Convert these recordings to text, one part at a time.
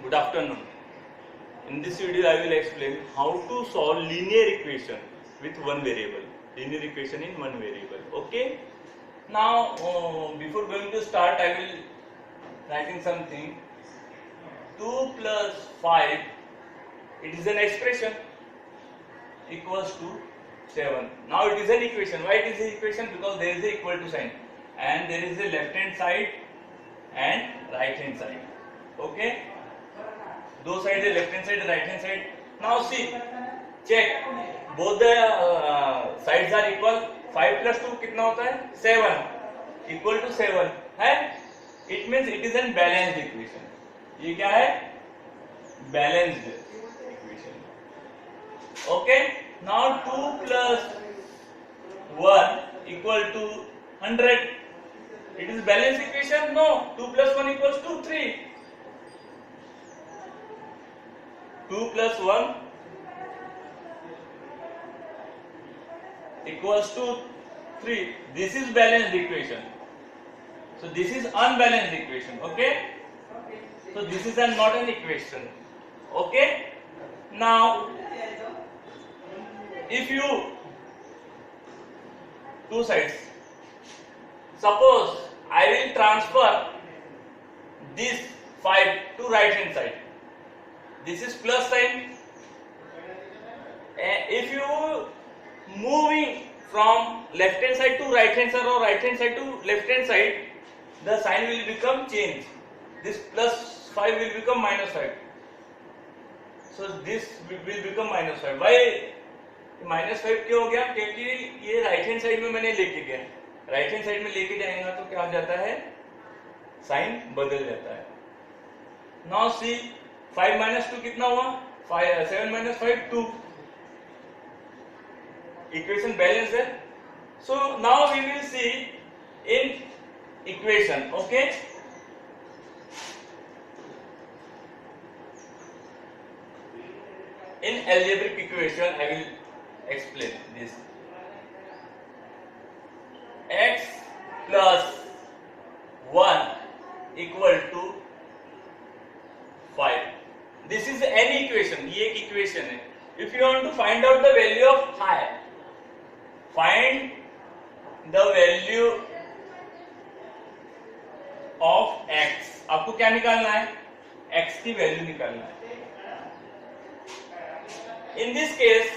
Good afternoon. In this video, I will explain how to solve linear equation with one variable. Linear equation in one variable. Okay. Now, before going to start, I will writing something. 2 plus 5. It is an expression equals to 7. Now it is an equation. Why it is an equation? Because there is a equal to sign, and there is a left hand side and right hand side. Okay. दो side है, left hand side, right hand side. Now see, check both the sides are equal. 5 plus 2 कितना होता है? 7 equal to 7 है. It means it is an balanced equation. ये क्या है? Balanced equation. Okay. Now 2 plus 1 equal to 100. It is balanced equation? No. 2 plus 1 equals to 3. 2 plus 1 equals to 3. This is balanced equation. So this is unbalanced equation. Okay. So this is not an equation. Okay. Now if you two sides, suppose I will transfer this 5 to right hand side. This is plus sign. If you moving from left hand side to right hand side or right hand side to left hand side, the sign will become change. This plus 5 will become minus 5. So this will become minus 5. Why minus 5 क्यों हो गया? क्योंकि ये right hand side में मैंने लेके गया. Right hand side में लेके जाएगा तो क्या हो जाता है? साइन बदल जाता है. नाउ सी, 5 minus 2 कितना हुआ? 7 minus 5 2. इक्वेशन बैलेंस है. So now we will see in equation. Okay. In algebraic equation I will explain this. X plus 1 equal to 5. This is any equation. ये एक equation है. If you want to find out the value of phi, find the value of x. आपको क्या निकालना है? x की value निकालना है. In this case,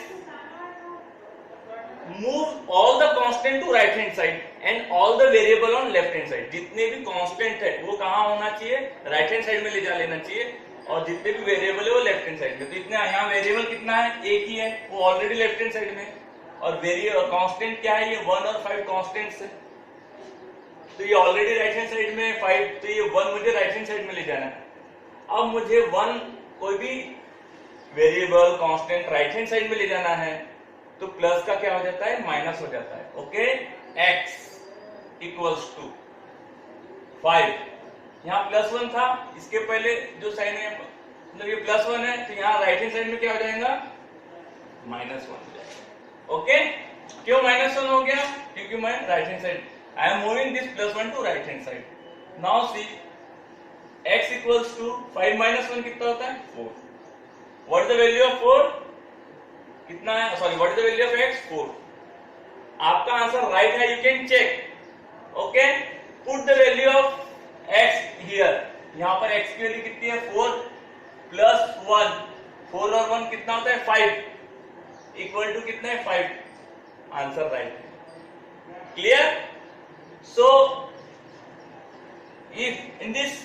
move all the constant to right hand side and all the variable on left hand side. जितने भी constant है वो कहाँ होना चाहिए? राइट हैंड साइड में ले जा लेना चाहिए, और जितने भी वेरिएबल है वो लेफ्ट हैंड साइड में. तो इतना यहाँ वेरिएबल कितना है? एक ही है, वो ऑलरेडी लेफ्ट हैंड साइड में. और कांस्टेंट क्या है? ये 1 और 5 कांस्टेंट्स है. तो ये ऑलरेडी राइट हैंड साइड में 5, तो ये 1 मुझे राइट हैंड साइड में ले जाना है. अब मुझे 1 कोई भी variable constant right hand side में ले जाना है, तो प्लस का क्या हो जाता है? माइनस हो जाता है. ओके. x equals to 5. यहाँ प्लस 1 था, इसके पहले जो साइन है मतलब ये प्लस 1 है, तो यहाँ राइट हैंड साइड में क्या हो जाएगा? माइनस 1 हो जाएगा. ओके. क्यों माइनस 1 हो गया? क्योंकि मैं right hand side, I am moving this plus 1 to right hand side. Now see, x equals to 5 minus 1 कितना होता है? 4. What is the value of 4? कितना है? Sorry, what is the value of x? 4. आपका आंसर राइट है. You can check. Okay. Put the value of x here. यहां पर x की वैल्यू कितनी है? 4 प्लस 1. 4 और 1 कितना होता है? 5 इक्वल टू कितना है? 5. आंसर राइट है. Clear? So if in this,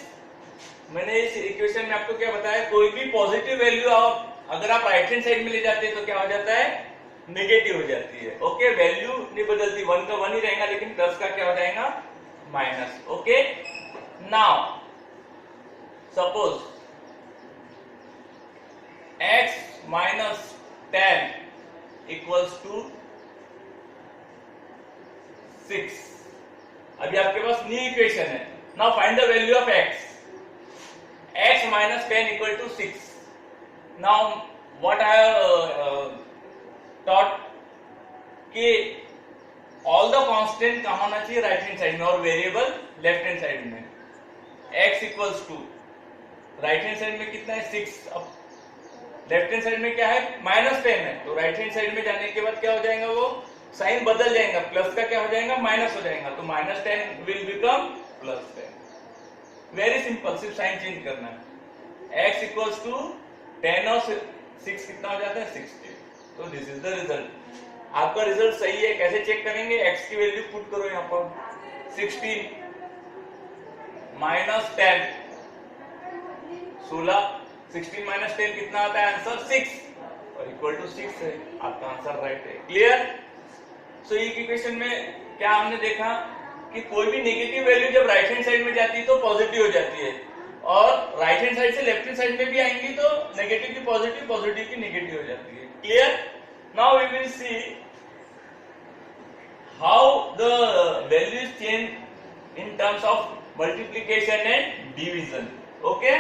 मैंने इस इक्वेशन में आपको क्या बताया? कोई भी पॉजिटिव वैल्यू आप अगर आप राइट हैंड साइड में ले जाते हैं तो क्या हो जाता है? नेगेटिव हो जाती है. ओके. वैल्यू नहीं बदलती, 1 का 1 ही रहेगा, लेकिन प्लस का क्या हो जाएगा? Minus. Okay. Now suppose x minus 10 equals to 6. अभी आपके पास न्यू इक्वेशन है. Now find the value of x. x minus 10 equal to 6. Now what I have taught कि ऑल द कांस्टेंट कहाँ होना चाहिए? राइट हैंड साइड में, और variable left hand side में. x equals to right hand side में कितना है 6, अब लेफ्ट हैंड साइड में क्या है -10 है, तो राइट हैंड साइड में जाने के बाद क्या हो जाएगा, वो साइन बदल जाएगा, प्लस का क्या हो जाएगा माइनस हो जाएगा, तो -10 विल बिकम +10। वेरी सिंपल, सिर्फ साइन चेंज करना है। x इक्वल्स टू 10 और 6 कितना हो जाता है 60। तो दिस इज द रिजल्ट। आपका रिजल्ट सही है, कैसे चेक करेंगे, x की वैल्यू पुट करो यहाँ पर 16 माइनस 10 16, 16 माइनस 10 कितना आता है आंसर 6 और इक्वल टू 6 है, आपका आंसर राइट है। क्लियर। सो ये इक्वेशन में क्या हमने देखा कि कोई भी नेगेटिव वैल्यू जब राइट हैंड साइड में जाती है तो पॉजिटिव हो जाती है, और राइट हैंड साइड से लेफ्ट हैंड साइड में भी आएंगी तो नेगेटिव की पॉजिटिव, पॉजिटिव की नेगेटिव हो जाती है। Clear. Now we will see how the values change in terms of multiplication and division. Okay,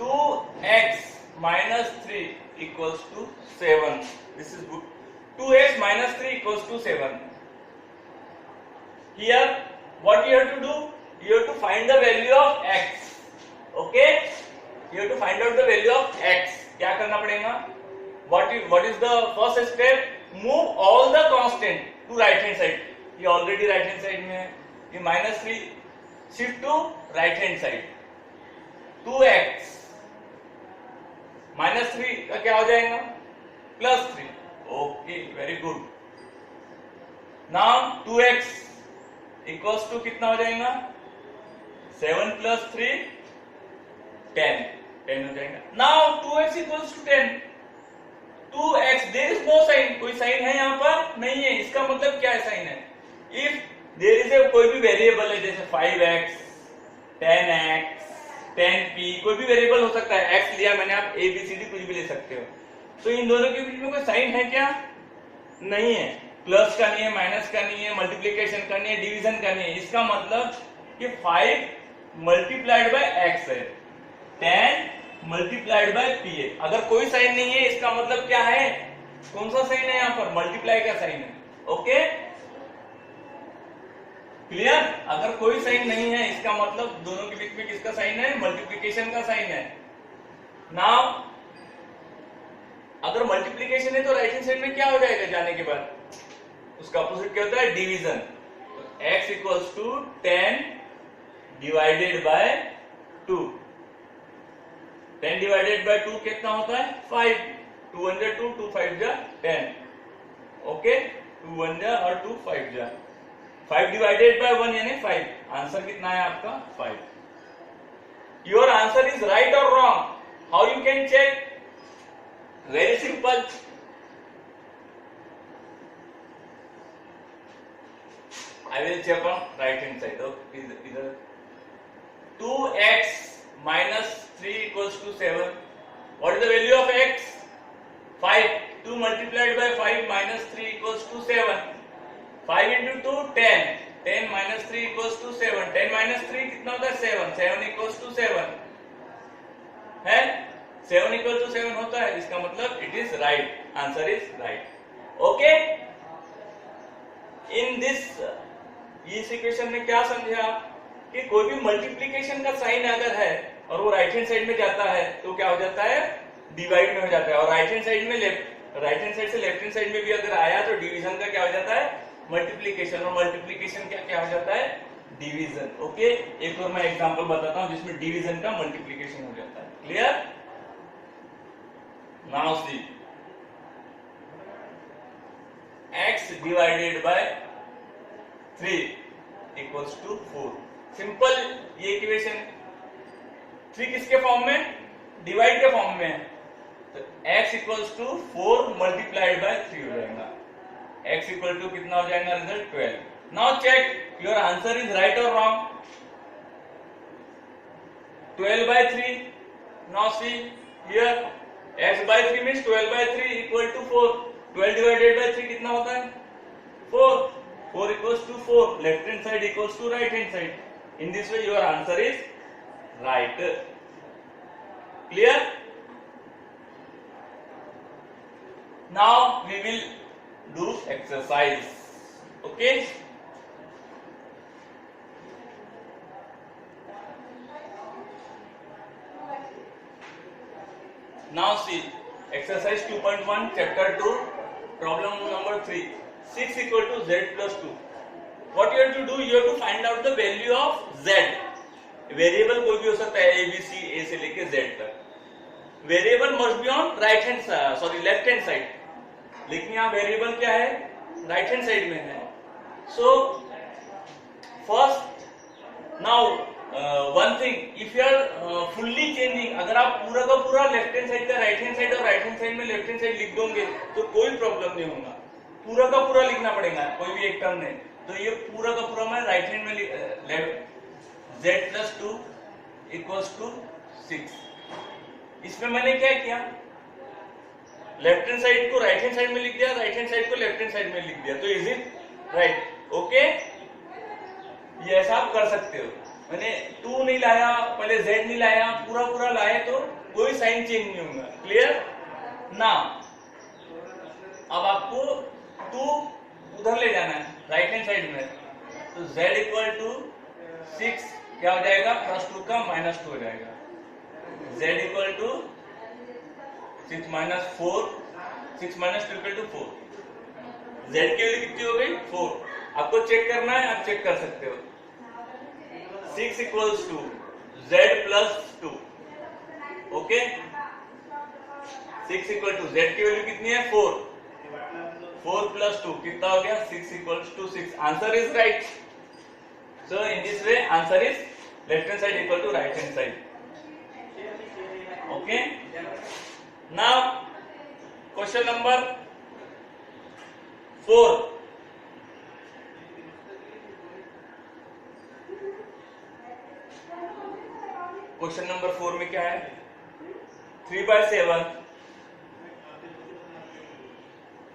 2x minus 3 equals to 7. This is good. 2x minus 3 equals to 7. Here, what you have to do? You have to find the value of x. Okay? You have to find out the value of x. क्या करना पड़ेगा? What is the first step? Move all the constant to right hand side. ये already right hand side में है. ये -3 shift to right hand side. 2x -3 का क्या हो जाएगा +3। Okay, very good. Now 2x equals to कितना हो जाएगा 7 + 3 10 हो जाएगा। Now 2x equals to 10, 2x there is no sign, कोई साइन है यहाँ पर नहीं है, इसका मतलब क्या है साइन है, इफ देयर इज ए कोई भी वेरिएबल है जैसे 5x 10x 10p, कोई भी वेरिएबल हो सकता है, x लिया मैंने, आप a b c d कुछ भी ले सकते हो, तो इन दोनों के बीच में कोई साइन है क्या, नहीं है, प्लस का नहीं है, माइनस का नहीं है, मल्टीप्लिकेशन का नहीं है, डिवीजन का नहीं है, इसका मतलब कि 5 मल्टीप्लाइड बाय x है, 10 मल्टीप्लाइड बाय p है। अगर कोई साइन नहीं है इसका मतलब क्या है, कौन सा साइन है यहाँ पर, मल्टीप्लाई का साइन है। Okay, clear. अगर कोई साइन नहीं है इसका मतलब दोनों के बीच में किसका साइन है, मल्टीप्लिकेशन का साइन है। नाउ अगर मल्टीप्लिकेशन है तो राइट हैंड साइड में क्या हो जाएगा जाने के बाद, उसका अपोजिट क्या होता है, डिवीजन। तो x equals to 10 divided by 2, 10 divided by 2 कितना होता है 5, 2 1 जा 2, 2 5 जा 10, ओके, 2 1 जा और 2 5 जा, 5 डिवाइडेड बाय 1 यानी 5, आंसर कितना है आपका 5। योर आंसर इज राइट और wrong, how you can check, very simple, I will check on right hand side. Either 2x minus 3 equals to 7. What is the value of x? 5. 2 multiplied by 5 minus 3 equals to 7. 5 into 2 10. 10 minus 3 equals to 7. 10 minus 3 कितना होता है 7. 7 equals to 7 है, 7 equals to 7 होता है, इसका मतलब it is right. Answer is right. Okay. In this इस equation में क्या समझे आप कि कोई भी मल्टीप्लिकेशन का साइन अगर है और वो राइट हैंड साइड में जाता है तो क्या हो जाता है, डिवाइड में हो जाता है, और राइट हैंड साइड से लेफ्ट हैंड साइड में भी अगर आया तो डिवीजन का क्या हो जाता है, मल्टीप्लिकेशन, और मल्टीप्लिकेशन क्या हो जाता है, डिवीजन। ओके, एक और मैं एग्जांपल बताता हूं जिसमें डिवीजन का मल्टीप्लिकेशन हो जाता है। Clear. Now see x divided by 3 equals to 4। Simple ये इक्वेशन, 3 किसके फॉर्म में, डिवाइड के फॉर्म में है, तो x equals to 4 multiplied by 3 हो जाएगा, x इक्वल टू कितना हो जाएगा result 12। Now check your answer is right और wrong. 12 by 3, now see here x by 3 means 12 by 3 equal to 4, 12 divided by 3 कितना होता है 4, 4 equals to 4, left hand side equals to right hand side. In this way your answer is right. Clear? Now we will do exercise. Okay? Now see exercise 2.1 chapter 2 problem number 3 6 equal to z plus 2. What you have to do, you have to find out the value of z. Variable कोई भी हो सकता है, a b c a से लेके z तक. Variable must be on right hand, sorry left hand side. लेकिन यहाँ वेरिएबल क्या है, राइट हैंड साइड में है. So first now one thing, if you are fully changing, अगर आप पूरा का पूरा लेफ्ट हैंड साइड का राइट हैंड साइड और राइट हैंड साइड में लेफ्ट हैंड साइड लिख दोगे तो कोई प्रॉब्लम नहीं होगा. पूरा का पूरा लिखना पड़ेगा, कोई भी एक टर्म नहीं. तो ये पूरा का पूरा मैं राइट हैंड में z प्लस 2 इक्वल्स टू 6. इसमें मैंने क्या किया, लेफ्ट हैंड साइड को राइट हैंड साइड में लिख दिया, राइट हैंड साइड को लेफ्ट हैंड साइड में लिख दिया. तो इज इट राइट? ओके, ये ऐसा आप कर सकते हो. मैंने 2 नहीं लाया, पहले z नहीं लाया, पूरा पूरा लाए तो कोई साइन चेंज नहीं होगा. क्लियर ना? अब आपको 2 उधर ले जाना है राइट हैंड साइड में. तो z इक्वल टू 6 क्या हो जाएगा, प्लस 2 का माइनस 2 हो जाएगा. z equal to 6 minus 4, 6 minus 2 equal to 4. z की वैल्यू कितनी हो गई, 4. आपको चेक करना है, आप चेक कर सकते हो. 6 equals to z plus 2. Okay, 6 equal to z की वैल्यू कितनी है, 4. 4 प्लस 2 कितना हो गया, 6 equals to 6. Answer is right. So in this way answer is left hand side equal to right hand side. Okay, now question number 4. Question number 4 में क्या है, 3/7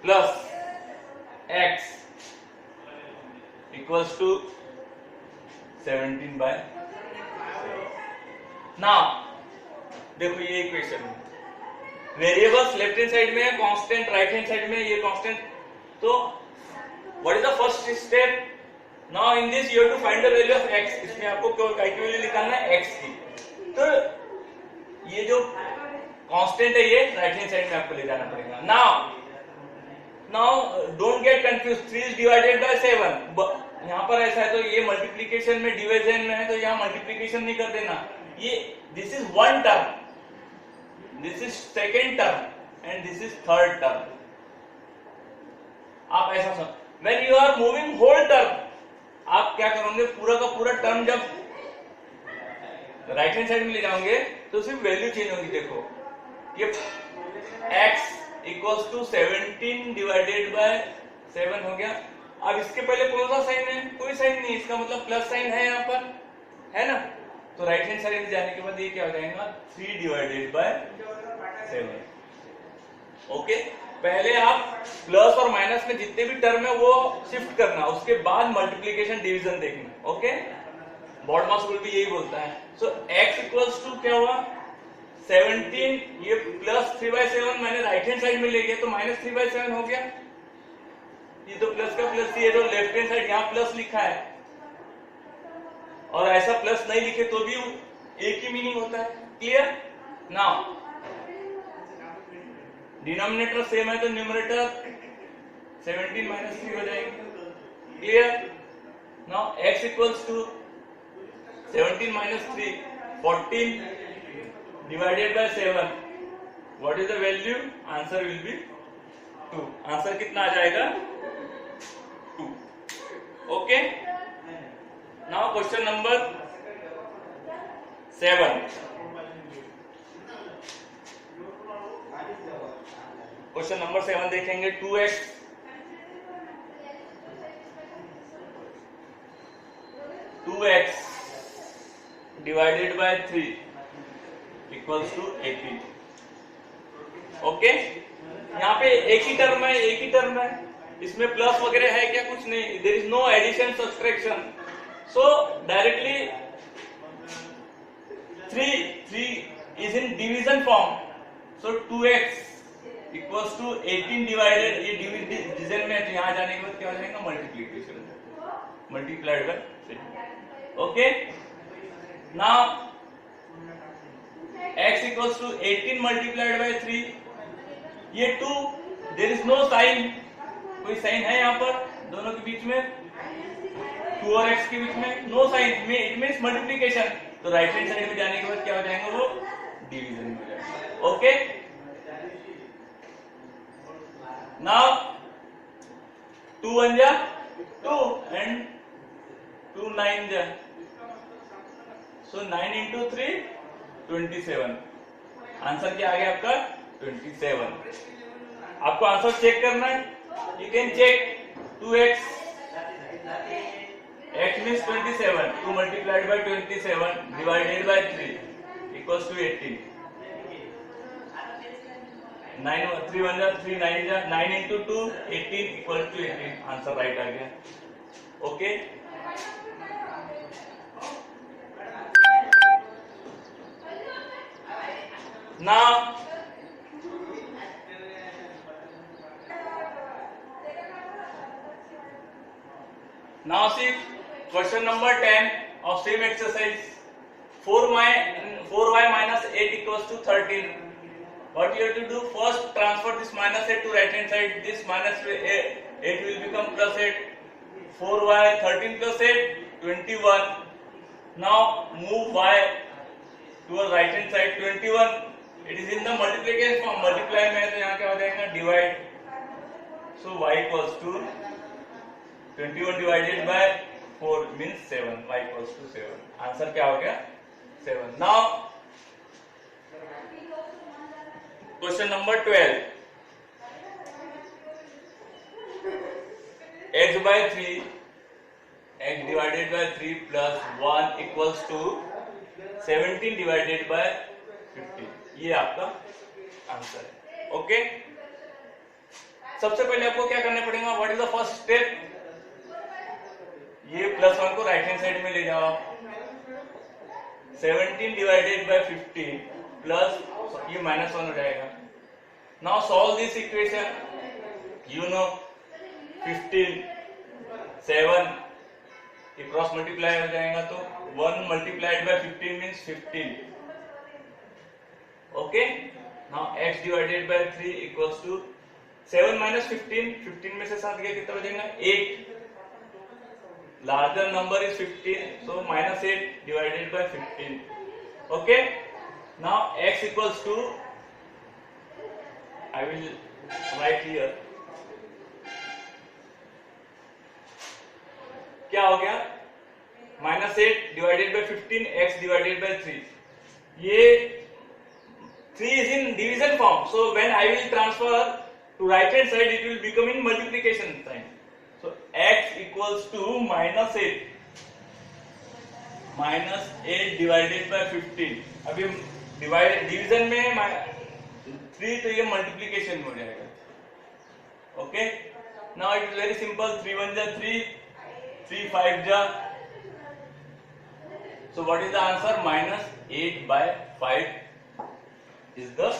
plus x equals to 17/7. Now देखो ये equation है, variables left hand side में है, constant right hand side में, ये कांस्टेंट. तो what is the first step? Now in this you have to find the value of x. इसमें आपको क्या की वैल्यू निकालना है, x की. तो ये जो कांस्टेंट है ये राइट हैंड साइड में आपको ले जाना पड़ेगा. Now don't get confuse, 3 is divided by 7. यहाँ पर ऐसा है तो ये मल्टीप्लिकेशन में डिवीजन में है, तो यहाँ मल्टीप्लिकेशन नहीं कर देना. ये this is one term, this is second term and this is third term. आप ऐसा समझ, when you are moving whole term, आप क्या करोगे, पूरा का पूरा टर्म जब राइट हैंड साइड में ले जाओगे तो सिर्फ वैल्यू चेंज होगी. देखो ये x equals to 17 divided by 7 हो गया. अब इसके पहले कौन सा साइन है, कोई साइन नहीं, इसका मतलब प्लस साइन है यहाँ पर, है ना. तो राइट हैंड साइड में जाने के बाद ये क्या हो जाएगा, 3 डिवाइडेड बाय 7. ओके, पहले आप प्लस और माइनस में जितने भी टर्म है वो शिफ्ट करना, उसके बाद मल्टीप्लीकेशन डिवीजन देखना. ओके, बॉड मास रूल भी यही बोलता है. सो x इक्वल्स टू क्या हुआ, 17, ये प्लस 3/7 मैंने राइट हैंड साइड में ले गया तो माइनस 3/7 हो गया. ये तो प्लस का प्लस, ये जो लेफ्ट हैंड साइड यहाँ प्लस लिखा है, और ऐसा प्लस नहीं लिखे तो भी एक ही मीनिंग होता है. क्लियर? नाउ डिनोमिनेटर सेम है तो न्यूमरेटर 17 माइनस 3 हो जाएगी. Clear? Now x equals to 17 minus 3, 14 divided by 7. What is the value? Answer will be 2. Answer कितना आ जाएगा, 2. Okay, now question number 7. Question number 7 देखेंगे. 2x divided by 3 equals to 18. Okay, यहाँ पे एक ही टर्म है, एक ही टर्म है, इसमें प्लस वगैरह है क्या, कुछ नहीं. There is no addition subtraction. So directly 3 is in division form. So 2x equals to 18 divided, ये डिवीजन में है तो यहाँ जाने के बाद क्या हो जाएगा, multiplication, multiplied by 3. Okay, now x equals to 18 multiplied by 3, ये 2, देयर इज नो साइन, कोई साइन है यहाँ पर दोनों के बीच में, 2 और x के बीच में नो साइन, में इट मींस मल्टीप्लिकेशन, तो राइट हैंड साइड में जाने के बाद क्या हो जाएगा, वो डिवीजन में हो जाएगा। ओके, नाउ 2 1 जा 2 एंड 2 9 जा, सो 9 into 3 27, आंसर क्या आ गया आपका 27। आपको आंसर चेक करना है, you can check 2x, x means 27, 2 multiplied by 27 divided by 3 equals to 18, 9 3 1 जा 3 9 जा 9 into 2 18 equals to 18, answer right आ गया। Okay, now see question number 10 of same exercise, 4y minus 8 equals to 13. What you have to do, first transfer this minus 8 to right hand side, this minus 8 will become plus 8, 4y 13 plus 8 21. Now move y to right hand side, 21, it is in the multiplication form, multiply में तो यहाँ क्या हो जाएगा divide, so y equals to 21 divided by 4 means 7, y equals to 7, answer क्या हो गया 7। Now question number 12, x by 3, x divided by 3 plus 1 equals to 17 divided by 15, ये आपका आंसर है। ओके, सबसे पहले आपको क्या करना पड़ेगा, what is the first step, ये प्लस 1 को राइट हैंड साइड में ले जाओ, 17 डिवाइडेड बाय 15 प्लस ये माइनस 1 हो जाएगा। Now solve this equation, you know 15 7 ये क्रॉस मल्टीप्लाई हो जाएगा, तो 1 multiplied by 15 means 15। Okay, now x divided by 3 equals to 7 minus 15, 15 में से 7 गया कितना बचेगा 8, larger number is 15, so minus 8 divided by 15. Okay, now x equals to, I will write here, क्या हो गया minus 8 divided by 15, x divided by 3, ये 3 is in division form, so when I will transfer to right hand side it will become in multiplication sign, so x equals to minus 8 divided by 15, अभी division में 3 तो ये multiplication हो जाएगा। Okay, now it is very simple, 3 1 जा 3, 3 5 जा, so what is the answer, minus 8 by 5 is the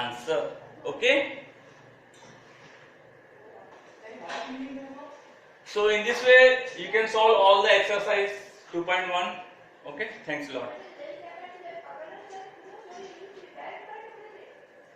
answer. Okay, so in this way you can solve all the exercise 2.1. Okay, thanks a lot.